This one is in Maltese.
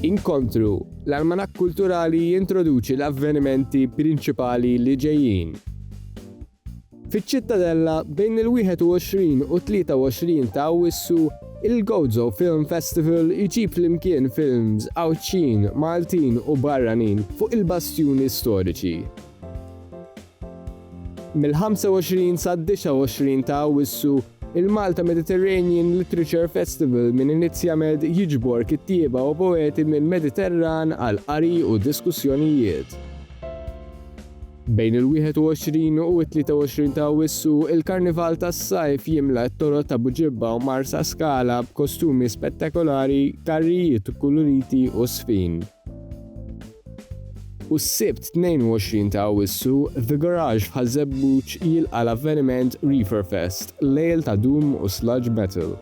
Inkontru, l-almanakk kulturali jintroduċi l-avvenimenti prinċipali li ġejjin. Fiċ-Ċittadella bejn il-21 u 23 ta' Awwissu, il-Gozo Film Festival iġib flimkien films Awċin, Maltin u barranin fuq il-bastjuni storiċi. Mill-25 sa' 29 ta' Awwissu, il-Malta Mediterranean Literature Festival minn Inizjamed jiġbor kittieba u poeti mill-Mediterran għal qari u diskussjonijiet. Bejn il-21 u 23 ta' Awwissu, il-Karnival tas-Sajf jimla t-toroq ta' Buġibba u Marsa Skala b'kostumi spettakolari, karrijiet koloriti u sfin. U s-Sibt 22 ta' Awwissu, The Garage f'Ħażebbuġ jilqa' l-avveniment Reeferfest, lejl ta' dum u sludge metal.